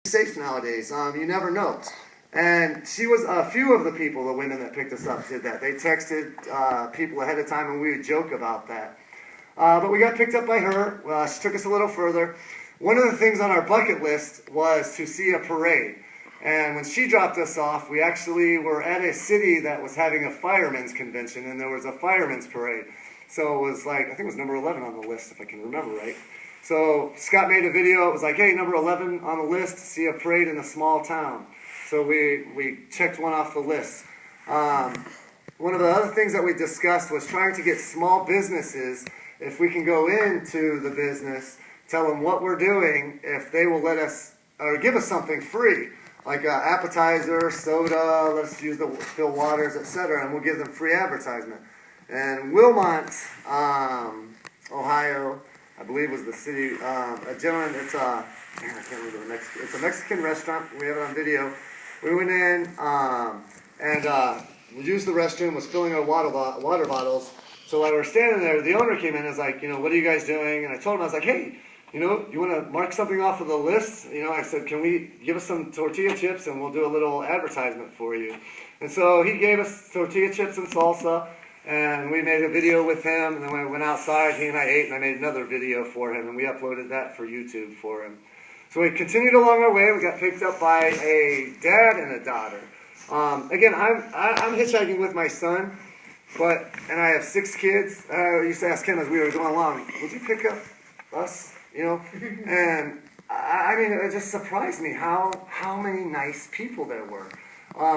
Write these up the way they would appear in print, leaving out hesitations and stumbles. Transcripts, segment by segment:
safe nowadays. You never know. And she was a few of the people, the women that picked us up, did that. They texted people ahead of time, and we would joke about that. But we got picked up by her. She took us a little further. One of the things on our bucket list was to see a parade. And when she dropped us off, we actually were at a city that was having a firemen's convention, and there was a firemen's parade. So it was like, I think it was number 11 on the list, if I can remember right. So Scott made a video. It was like, hey, number 11 on the list, see a parade in a small town. So we checked one off the list. One of the other things that we discussed was trying to get small businesses, if we can go into the business, tell them what we're doing, if they will let us, or give us something free, like an appetizer, soda, let's use the fill waters, etc., and we'll give them free advertisement. And Wilmot, Ohio, I believe was the city, a gentleman, I can't remember the Mexican, it's a Mexican restaurant, we have it on video. We went in, and we used the restroom, was filling our water bottles. So while we were standing there, the owner came in and was like, what are you guys doing? And I told him, I was like, hey, you want to mark something off of the list? I said, can we give us some tortilla chips and we'll do a little advertisement for you? And so he gave us tortilla chips and salsa, and we made a video with him. And then when I went outside, he and I ate, and I made another video for him, and we uploaded that for YouTube for him. So we continued along our way. We got picked up by a dad and a daughter. Again, I'm hitchhiking with my son, and I have 6 kids. I used to ask him as we were going along, would you pick up us? And I mean, it just surprised me how many nice people there were.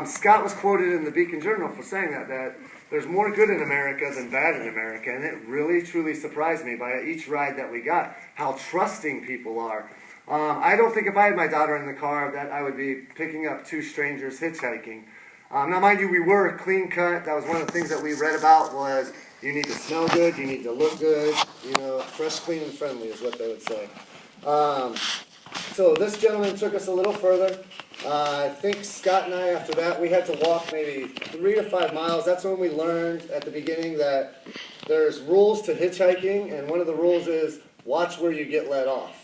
Scott was quoted in the Beacon Journal for saying that there's more good in America than bad in America, and it really, truly surprised me by each ride that we got, how trusting people are. I don't think if I had my daughter in the car that I would be picking up 2 strangers hitchhiking. Now, mind you, we were clean cut. That was one of the things that we read about was you need to smell good, you need to look good, fresh, clean, and friendly is what they would say. So this gentleman took us a little further. I think Scott and I, after that, we had to walk maybe 3 to 5 miles. That's when we learned at the beginning that there's rules to hitchhiking, and one of the rules is watch where you get let off.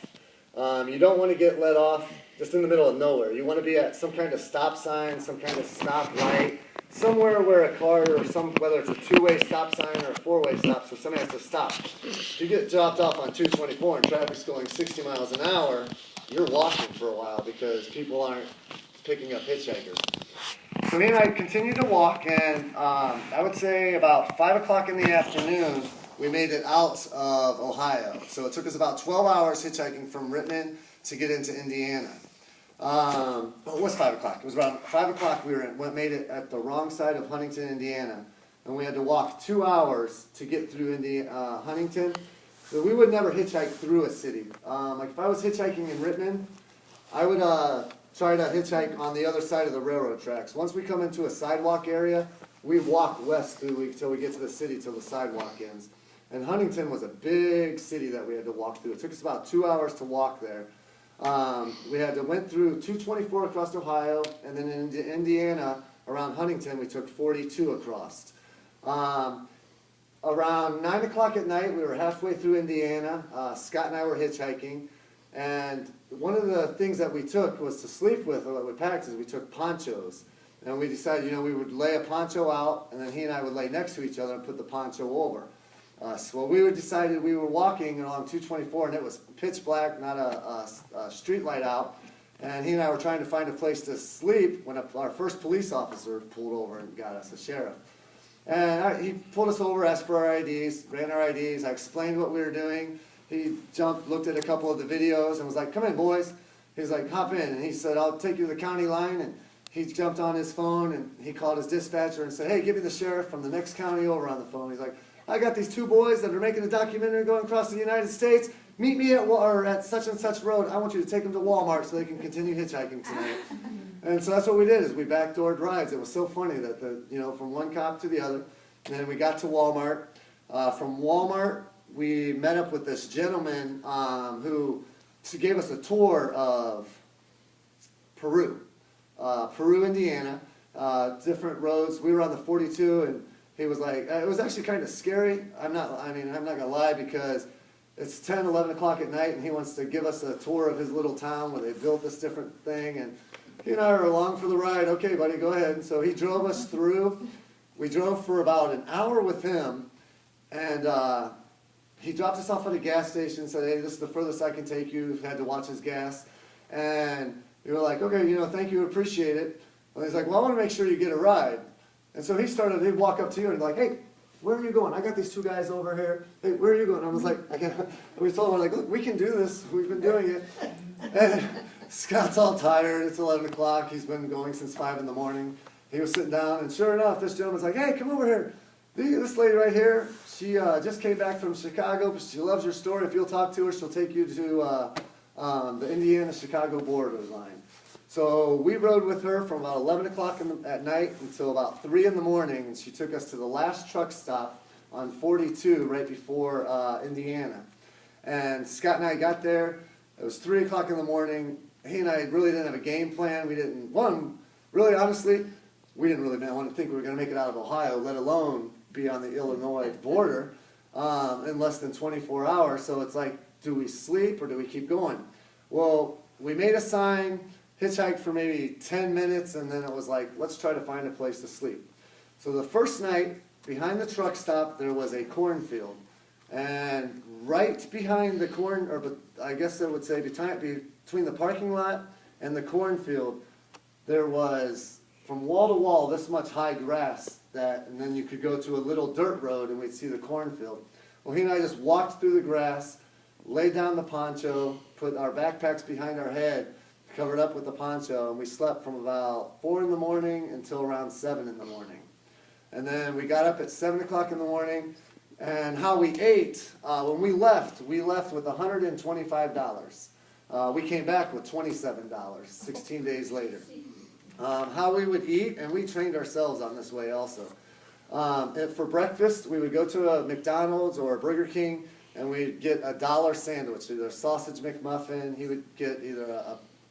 You don't want to get let off just in the middle of nowhere. You want to be at some kind of stop sign, some kind of stop light, somewhere where a car or whether it's a 2-way stop sign or a 4-way stop, so somebody has to stop. If you get dropped off on 224 and traffic's going 60 miles an hour, you're walking for a while because people aren't picking up hitchhikers. So me and I continued to walk, and I would say about 5 o'clock in the afternoon, we made it out of Ohio. So it took us about 12 hours hitchhiking from Rittman to get into Indiana. Well, it was 5 o'clock. It was around 5 o'clock we made it at the wrong side of Huntington, Indiana. And we had to walk 2 hours to get through Huntington. So we would never hitchhike through a city. Like if I was hitchhiking in Rittman, I would try to hitchhike on the other side of the railroad tracks. Once we come into a sidewalk area, we walk west until we get to the city till the sidewalk ends. And Huntington was a big city that we had to walk through. It took us about 2 hours to walk there. We went through 224 across Ohio, and then into Indiana, around Huntington, we took 42 across. Around 9 o'clock at night, we were halfway through Indiana. Scott and I were hitchhiking, and one of the things that we took was to sleep with, or what we packed, is we took ponchos. And we decided, we would lay a poncho out, and then he and I would lay next to each other and put the poncho over. So we decided we were walking along 224, and it was pitch black, not a street light out. And he and I were trying to find a place to sleep when our first police officer pulled over and got us, the sheriff. And he pulled us over, asked for our IDs, ran our IDs. I explained what we were doing. He jumped, looked at a couple of the videos, and was like, "Come in, boys." He's like, "Hop in." And he said, "I'll take you to the county line." And he jumped on his phone, and he called his dispatcher and said, "Hey, give me the sheriff from the next county over on the phone." He's like, "I got these 2 boys that are making a documentary going across the United States. Meet me at such and such road. I want you to take them to Walmart so they can continue hitchhiking tonight." And so that's what we did, is we backdoored rides. It was so funny that from one cop to the other. And then we got to Walmart. From Walmart, we met up with this gentleman who gave us a tour of Peru, Indiana, different roads. We were on the 42, and he was like, it was actually kind of scary. I'm not gonna lie, because it's 10, 11 o'clock at night, and he wants to give us a tour of his little town where they built this different thing, and he and I are along for the ride. Okay, buddy, go ahead. And so he drove us through. We drove for about an hour with him, and he dropped us off at a gas station and said, hey, this is the furthest I can take you. Had to watch his gas. And we were like, okay, thank you, appreciate it. And he's like, well, I want to make sure you get a ride. And so he'd walk up to you and be like, hey, where are you going? I got these two guys over here. Hey, where are you going? I was like, we told him, like, look, we can do this. We've been doing it. And Scott's all tired. It's 11 o'clock. He's been going since 5 in the morning. He was sitting down, and sure enough, this gentleman's like, hey, come over here. This lady right here, she just came back from Chicago, but she loves your story. If you'll talk to her, she'll take you to the Indiana-Chicago border line. So we rode with her from about 11 o'clock at night until about 3 in the morning, and she took us to the last truck stop on 42 right before Indiana. And Scott and I got there. It was 3 o'clock in the morning. He and I really didn't have a game plan. We didn't, really honestly, we didn't really want to think we were going to make it out of Ohio, let alone be on the Illinois border in less than 24 hours. So it's like, do we sleep or do we keep going? Well, we made a sign, hitchhiked for maybe 10 minutes, and then it was like, let's try to find a place to sleep. So the first night, behind the truck stop, there was a cornfield. And right behind the I guess I would say between the parking lot and the cornfield, there was, from wall to wall, this much high grass, and then you could go to a little dirt road and we'd see the cornfield. Well, he and I just walked through the grass, laid down the poncho, put our backpacks behind our head, covered up with the poncho, and we slept from about 4 in the morning until around 7 in the morning. And then we got up at 7 o'clock in the morning, and how we ate, when we left with $125. We came back with $27, 16 days later. How we would eat, and we trained ourselves on this way also. For breakfast, we would go to a McDonald's or a Burger King, and we'd get a $1 sandwich, either a sausage McMuffin. He would get either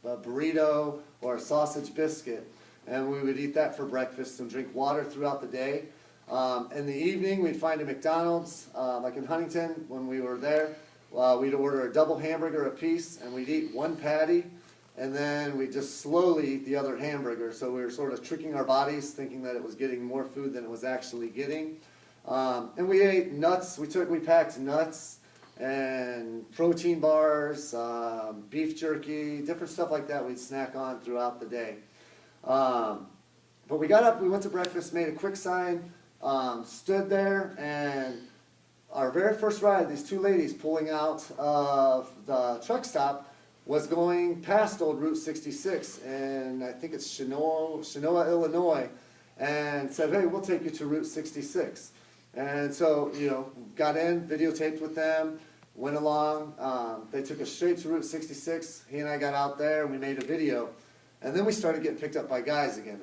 a burrito or a sausage biscuit, and we would eat that for breakfast and drink water throughout the day. In the evening, we'd find a McDonald's, like in Huntington when we were there. We'd order a double hamburger apiece, and we'd eat one patty, and then we'd just slowly eat the other hamburger. So we were sort of tricking our bodies, thinking that it was getting more food than it was actually getting. And we ate nuts. We packed nuts and protein bars, beef jerky, different stuff like that we'd snack on throughout the day. But we got up, we went to breakfast, made a quick sign, stood there, and our very first ride, these two ladies pulling out of the truck stop was going past old Route 66, and I think it's Chenoa, Illinois, and said, hey, we'll take you to Route 66. And so, got in, videotaped with them, went along. They took us straight to Route 66. He and I got out there, and we made a video. And then we started getting picked up by guys again.